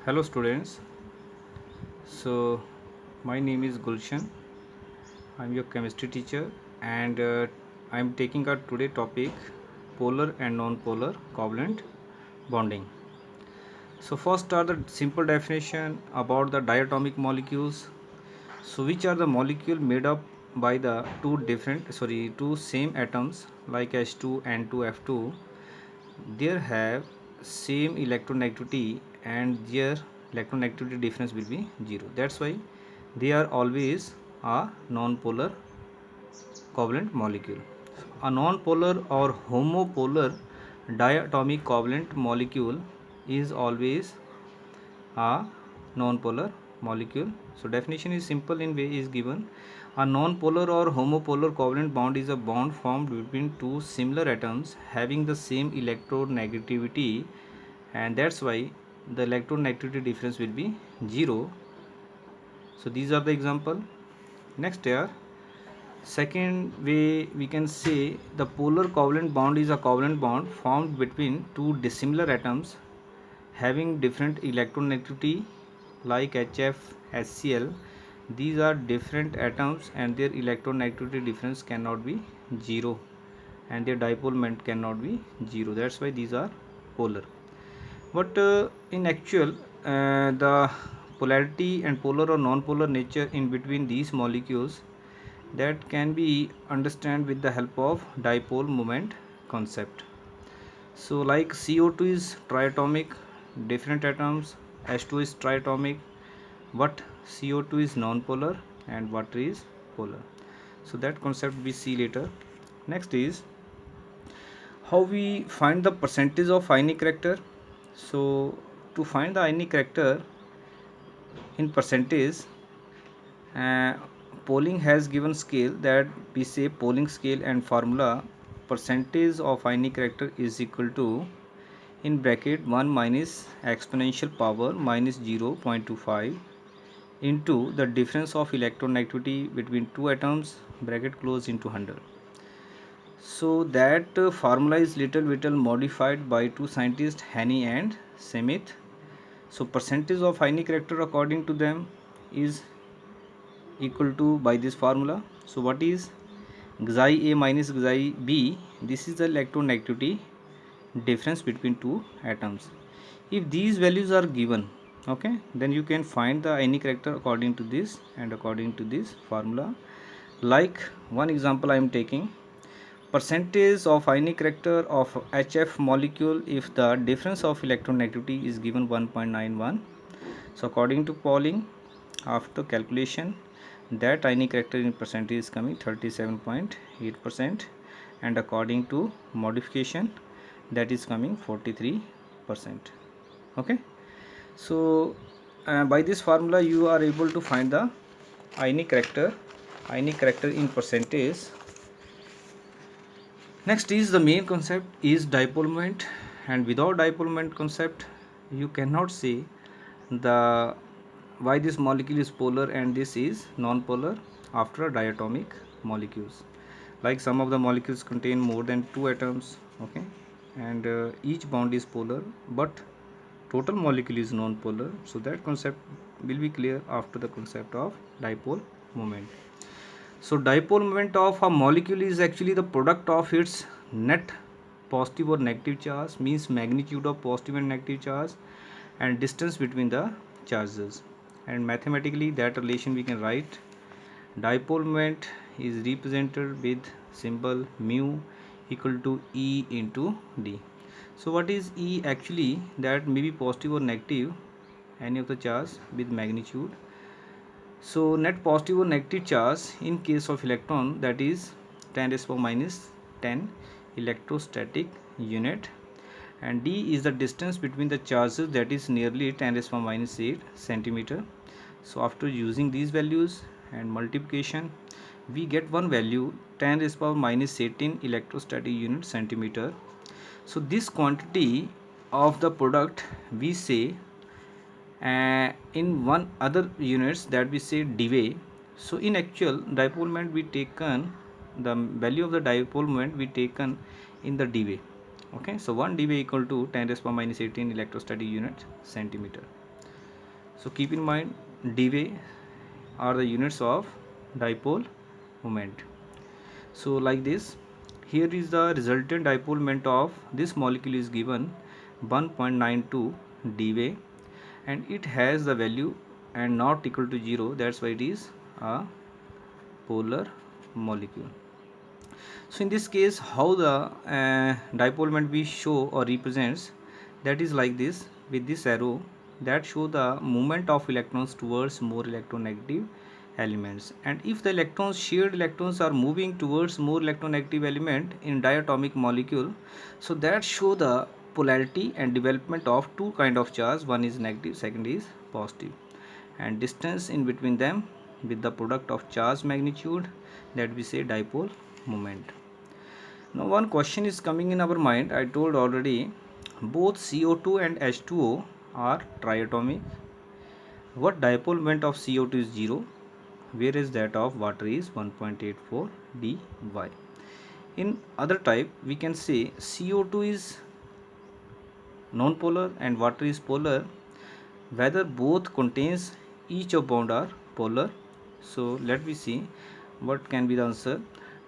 Hello students. So my name is Gulshan. I'm your chemistry teacher and I'm taking our today topic polar and non-polar covalent bonding. So first are the simple definition about the diatomic molecules. So which are the molecule made up by the two same atoms like H2 and 2F2. They have same electronegativity and their electronegativity difference will be 0. That's why they are always a non-polar covalent molecule. A non-polar or homopolar diatomic covalent molecule is always a non-polar molecule. So definition is simple in way is given. A non-polar or homopolar covalent bond is a bond formed between two similar atoms having the same electronegativity, and that's why the electronegativity difference will be 0. So these are the example. Next here, second way we can say the polar covalent bond is a covalent bond formed between two dissimilar atoms having different electronegativity like HF, HCl. These are different atoms and their electronegativity difference cannot be 0 and their dipole moment cannot be 0. That's why these are polar. But in actual, the polarity and polar or non-polar nature in between these molecules that can be understand with the help of dipole moment concept. So like CO2 is triatomic, different atoms, H2 is triatomic, but CO2 is non-polar and water is polar. So that concept we see later. Next is how we find the percentage of ionic character. So to find the ionic character in percentage, uh, Pauling has given scale that we say Pauling scale and formula percentage of ionic character is equal to in bracket 1 minus exponential power minus 0.25 into the difference of electronegativity between two atoms bracket close into 100. So that formula is little modified by two scientists Haney and Smith. So percentage of ionic character according to them is equal to by this formula. So what is Xi A minus Xi B? This is the electronegativity difference between two atoms. If these values are given, okay, then you can find the ionic character according to this and according to this formula. Like one example I am taking, percentage of ionic character of HF molecule if the difference of electronegativity is given 1.91. So according to Pauling, after calculation, that ionic character in percentage is coming 37.8%, and according to modification that is coming 43%. Okay, so by this formula you are able to find the ionic character in percentage. Next is the main concept is dipole moment, and without dipole moment concept you cannot say the why this molecule is polar and this is non-polar after diatomic molecules. Like some of the molecules contain more than two atoms, okay, and each bond is polar but total molecule is non-polar. So that concept will be clear after the concept of dipole moment. So dipole moment of a molecule is actually the product of its net positive or negative charge, means magnitude of positive and negative charge and distance between the charges. And mathematically that relation we can write dipole moment is represented with symbol mu equal to E into D. So what is E actually? That may be positive or negative any of the charge with magnitude. So net positive or negative charge in case of electron, that is 10 raised power minus 10 electrostatic unit, and D is the distance between the charges, that is nearly 10 raised power minus 8 centimeter. So after using these values and multiplication we get one value 10 raised power minus 18 electrostatic unit centimeter. So this quantity of the product we say in one other units that we say dV. So in actual dipole moment we taken the value of the dipole moment we taken in the dV. Okay, so 1 dV equal to 10 raised power minus 18 electrostatic unit centimeter. So keep in mind dV are the units of dipole moment. So like this, here is the resultant dipole moment of this molecule is given 1.92 dV, and it has the value and not equal to 0, that's why it is a polar molecule. So in this case, how the dipole moment we show or represents, that is like this, with this arrow that show the movement of electrons towards more electronegative elements, and if the electrons, shared electrons, are moving towards more electronegative element in diatomic molecule, so that show the polarity and development of two kind of charge, one is negative, second is positive, and distance in between them with the product of charge magnitude, that we say dipole moment. Now one question is coming in our mind. I told already both CO2 and H2O are triatomic. What dipole moment of CO2 is 0, whereas that of water is 1.84 dy. In other type, we can say CO2 is non-polar and water is polar, whether both contains each of bond are polar. So let me see what can be the answer.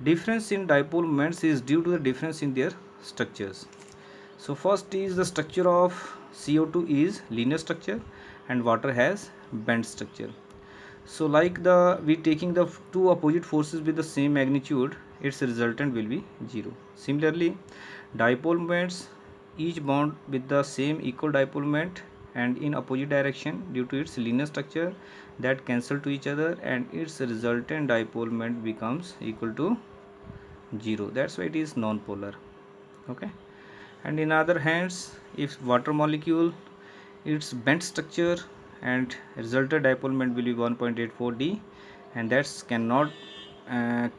Difference in dipole moments is due to the difference in their structures. So first is the structure of CO2 is linear structure and water has band structure. So like we taking the two opposite forces with the same magnitude, its resultant will be 0. Similarly, dipole moments, each bond with the same equal dipole moment and in opposite direction due to its linear structure, that cancel to each other and its resultant dipole moment becomes equal to 0. That's why it is non-polar. Okay. And in other hands, if water molecule, its bent structure and resultant dipole moment will be 1.84 d, and that's cannot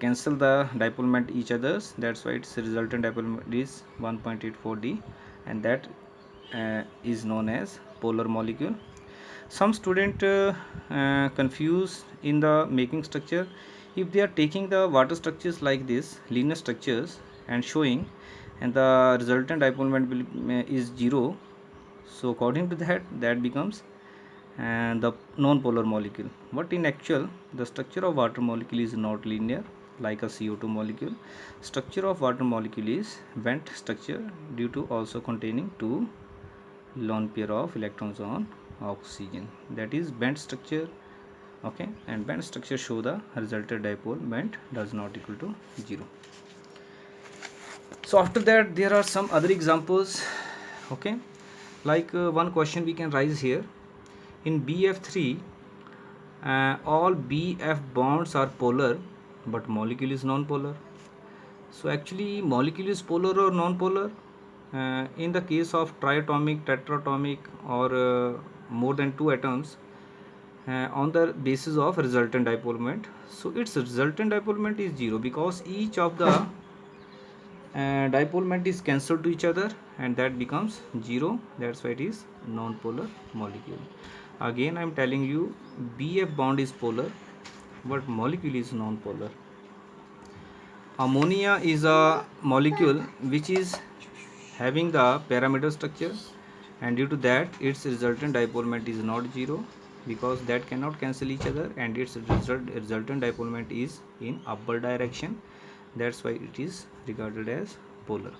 cancel the dipole moment each others, that's why its resultant dipole moment is 1.84 d, and that is known as polar molecule. Some student confuse in the making structure. If they are taking the water structures like this linear structures and showing, and the resultant dipole moment is 0, so according to that becomes the non-polar molecule. But in actual, the structure of water molecule is not linear like a CO2 molecule. Structure of water molecule is bent structure due to also containing two lone pair of electrons on oxygen, that is bent structure. Okay, and band structure show the resultant dipole moment does not equal to 0. So after that there are some other examples. Okay, like one question we can raise here. In BF3, all BF bonds are polar but molecule is non-polar. So actually molecule is polar or non-polar in the case of triatomic, tetratomic, or more than two atoms on the basis of resultant dipole moment. So its resultant dipole moment is 0 because each of the dipole moment is cancelled to each other and that becomes 0. That's why it is non-polar molecule. Again I am telling you, BF bond is polar but molecule is non-polar. Ammonia is a molecule which is having the pyramidal structure, and due to that its resultant dipole moment is not 0 because that cannot cancel each other, and its resultant dipole moment is in upward direction. That's why it is regarded as polar.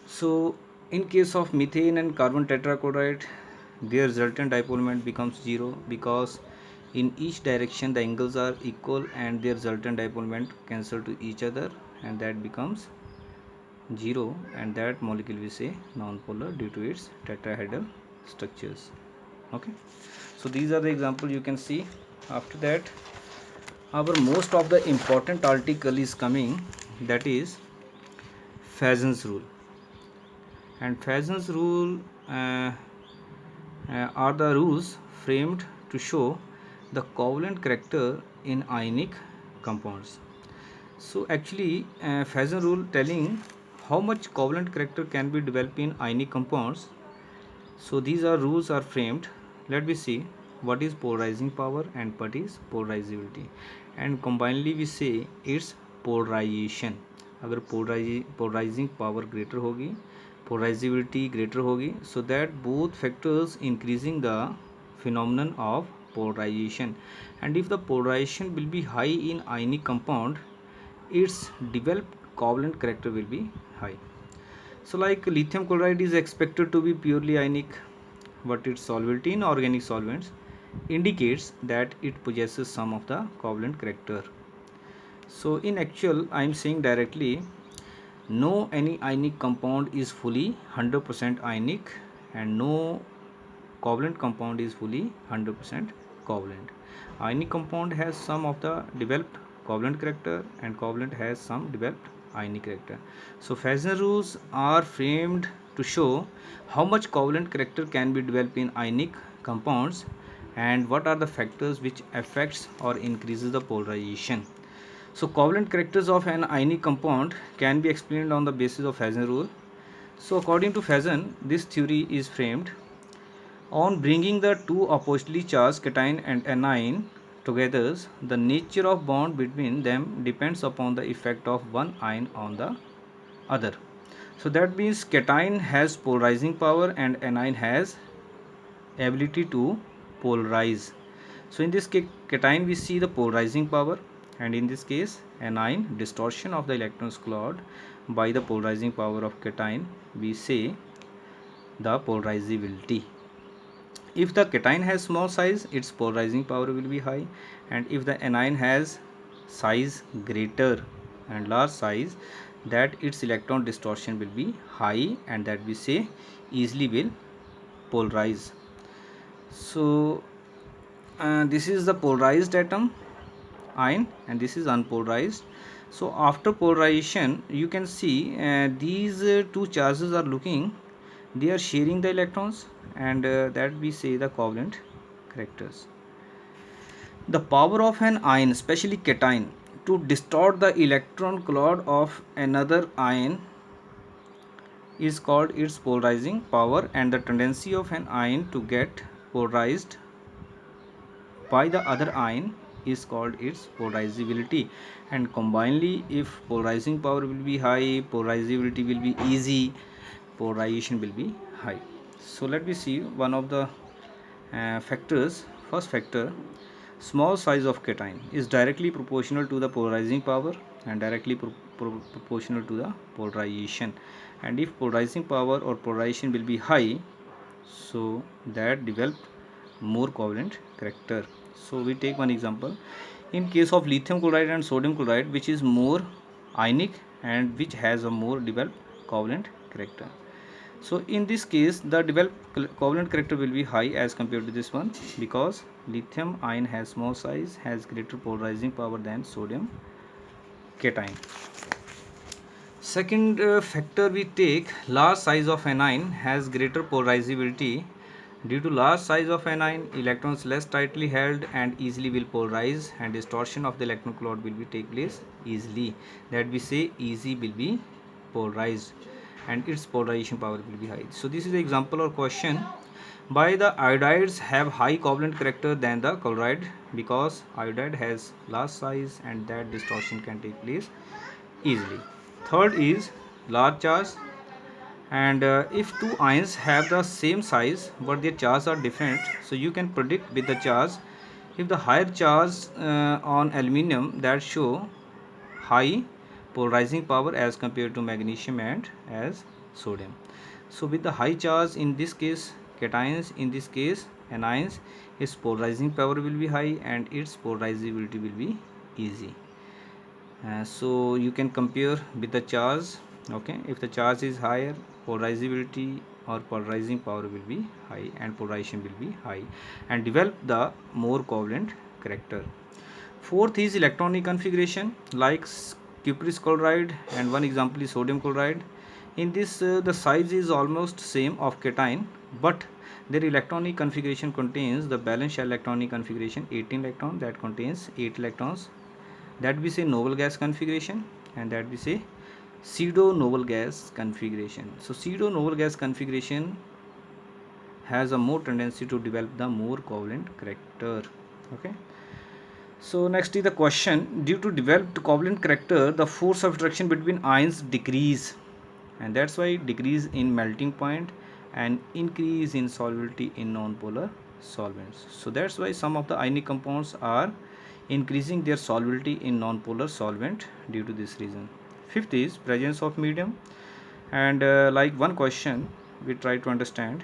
So in case of methane and carbon tetrachloride, their resultant dipole moment becomes 0 because in each direction the angles are equal and their resultant dipole moment cancel to each other, and that becomes 0, and that molecule we say non-polar due to its tetrahedral structures. Okay, so these are the example you can see. After that, our most of the important article is coming, that is Fajans rule. And Fajans rule are the rules framed to show the covalent character in ionic compounds. So actually Fajan rule telling how much covalent character can be developed in ionic compounds. So these are rules are framed. Let me see what is polarizing power and what is polarizability, and combinedly we say it's polarization. अगर polarizing power greater होगी, polarizability greater होगी, so that both factors increasing the phenomenon of polarization, and if the polarization will be high in ionic compound, its developed covalent character will be high. So like lithium chloride is expected to be purely ionic, but its solubility in organic solvents indicates that it possesses some of the covalent character. So in actual, I am saying directly, no any ionic compound is fully 100% ionic, and no covalent compound is fully 100% covalent. Ionic compound has some of the developed covalent character, and covalent has some developed ionic character. So Fresnel rules are framed to show how much covalent character can be developed in ionic compounds, and what are the factors which affects or increases the polarization. So covalent characters of an ionic compound can be explained on the basis of Fresnel rule. So according to Fresnel, this theory is framed on bringing the two oppositely charged cation and anion together. The nature of bond between them depends upon the effect of one ion on the other. So that means cation has polarizing power and anion has ability to polarize. So in this cation we see the polarizing power, and in this case anion distortion of the electrons cloud by the polarizing power of cation, we say the polarizability. If the cation has small size, its polarizing power will be high, and if the anion has size greater and large size, that its electron distortion will be high, and that we say easily will polarize. So this is the polarized atom ion, and this is unpolarized. So after polarization, you can see these two charges are looking, they are sharing the electrons, and that we say the covalent characters. The power of an ion, especially cation, to distort the electron cloud of another ion is called its polarizing power, and the tendency of an ion to get polarized by the other ion is called its polarizability. And combinedly, if polarizing power will be high, polarizability will be easy, polarization will be high. So let me see one of the factors. First factor, small size of cation is directly proportional to the polarizing power and directly proportional to the polarization. And if polarizing power or polarization will be high, so that develop more covalent character. So we take one example. In case of lithium chloride and sodium chloride, which is more ionic and which has a more developed covalent character. So in this case, the developed covalent character will be high as compared to this one, because lithium ion has small size, has greater polarizing power than sodium cation. Second factor we take, large size of anion has greater polarizability. Due to large size of anion, electrons less tightly held and easily will polarize, and distortion of the electron cloud will be take place easily. That we say easy will be polarized, and its polarization power will be high. So this is the example or question. Why the iodides have high covalent character than the chloride? Because iodide has large size and that distortion can take place easily. Third is large charge, and if two ions have the same size but their charges are different, so you can predict with the charge. If the higher charge on aluminium, that show high polarizing power as compared to magnesium and as sodium. So with the high charge, in this case cations, in this case anions, its polarizing power will be high and its polarizability will be easy. So you can compare with the charge. Okay, if the charge is higher, polarizability or polarizing power will be high and polarization will be high, and develop the more covalent character. Fourth is electronic configuration, like cuprous chloride, and one example is sodium chloride. In this the size is almost same of cation, but their electronic configuration contains the balanced shell electronic configuration 18 electron, that contains 8 electrons, that we say noble gas configuration, and that we say pseudo noble gas configuration. So pseudo noble gas configuration has a more tendency to develop the more covalent character. Okay, so next is the question, due to developed covalent character, the force of attraction between ions decrease, and that's why decrease in melting point and increase in solubility in non-polar solvents. So that's why some of the ionic compounds are increasing their solubility in non-polar solvent due to this reason. Fifth is presence of medium. And like one question we try to understand,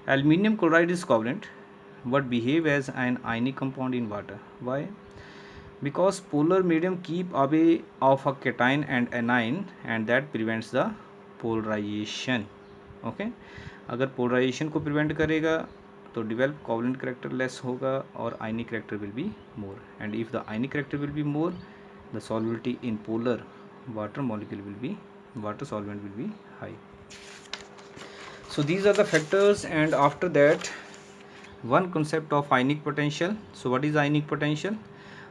aluminium chloride is covalent but behave as an ionic compound in water. Why? Because polar medium keep away of a cation and anion, and that prevents the polarization. Okay, अगर polarization को prevent करेगा तो develop covalent character less होगा और ionic character will be more, and if the ionic character will be more, the solubility in polar water molecule will be, water solvent will be high. So these are the factors, and after that one concept of ionic potential. So what is ionic potential?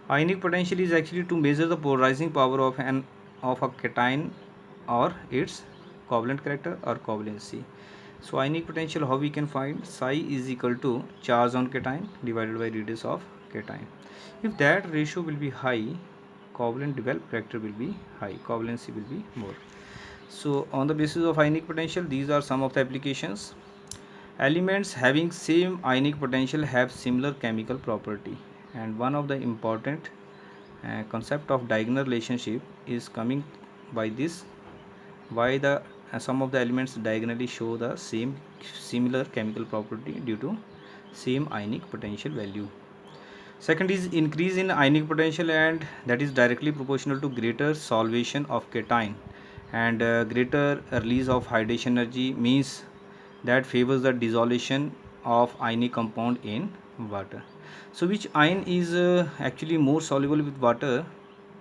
Ionic potential is actually to measure the polarizing power of a cation or its covalent character or covalency. So ionic potential, how we can find? Psi is equal to charge on cation divided by radius of cation. If that ratio will be high, covalent developed character will be high, covalency will be more. So on the basis of ionic potential, these are some of the applications. Elements having same ionic potential have similar chemical property, and one of the important concept of diagonal relationship is coming by this, why the some of the elements diagonally show the similar chemical property due to same ionic potential value. Second is increase in ionic potential, and that is directly proportional to greater solvation of cation, and greater release of hydration energy means that favors the dissolution of ionic compound in water. So which ion is actually more soluble with water,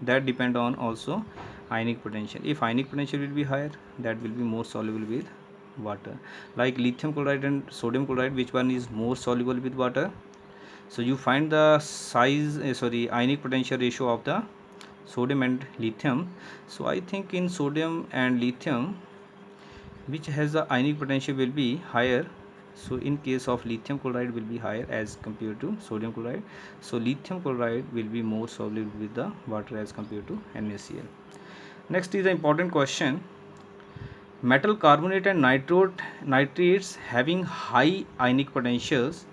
that depend on also ionic potential. If ionic potential will be higher, that will be more soluble with water. Like lithium chloride and sodium chloride, which one is more soluble with water? So you find the ionic potential ratio of the sodium and lithium. So I think in sodium and lithium, which has the ionic potential will be higher. So in case of lithium chloride will be higher as compared to sodium chloride. So lithium chloride will be more soluble with the water as compared to NaCl. Next is the important question. Metal carbonate and nitrates having high ionic potentials,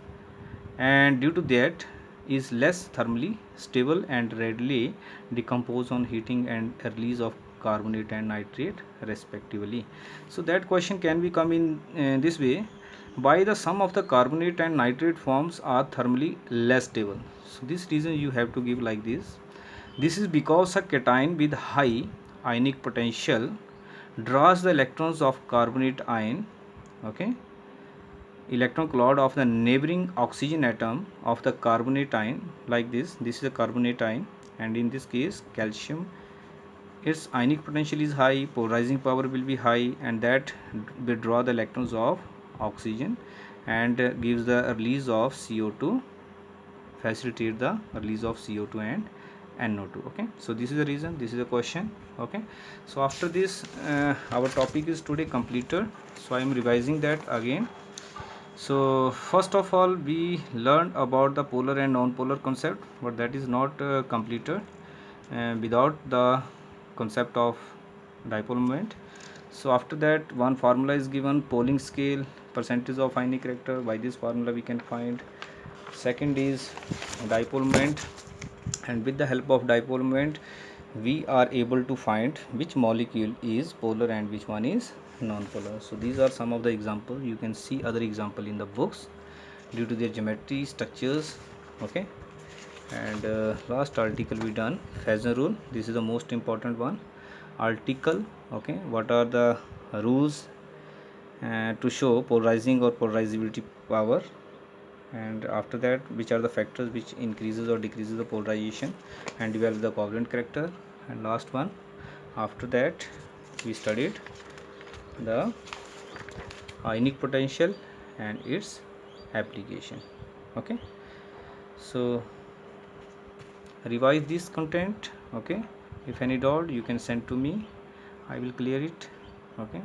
and due to that is less thermally stable and readily decompose on heating and release of carbonate and nitrate respectively. So that question can be come in this way: why the sum of the carbonate and nitrate forms are thermally less stable? So this reason you have to give like this. This is because a cation with high ionic potential draws the electrons of carbonate ion, okay, electron cloud of the neighboring oxygen atom of the carbonate ion, like this. This is a carbonate ion, and in this case calcium, its ionic potential is high, polarizing power will be high, and that withdraw the electrons of oxygen and gives the release of CO2, facilitate the release of CO2 and NO2. Okay, so this is the reason, this is the question. Okay, so after this our topic is today completed, so I am revising that again. So first of all, we learned about the polar and non-polar concept, but that is not completed without the concept of dipole moment. So after that, one formula is given, Pauling scale, percentage of ionic character. By this formula we can find. Second is dipole moment, and with the help of dipole moment we are able to find which molecule is polar and which one is non-polar. So these are some of the examples. You can see other example in the books due to their geometry structures. Okay, and last article we done, Fasson rule. This is the most important one article. Okay, what are the rules to show polarizing or polarizability power, and after that which are the factors which increases or decreases the polarization and develop the covalent character, and last one, after that we studied the ionic potential and its application. Okay, so revise this content. Okay, if any doubt you can send to me, I will clear it. Okay,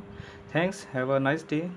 thanks, have a nice day.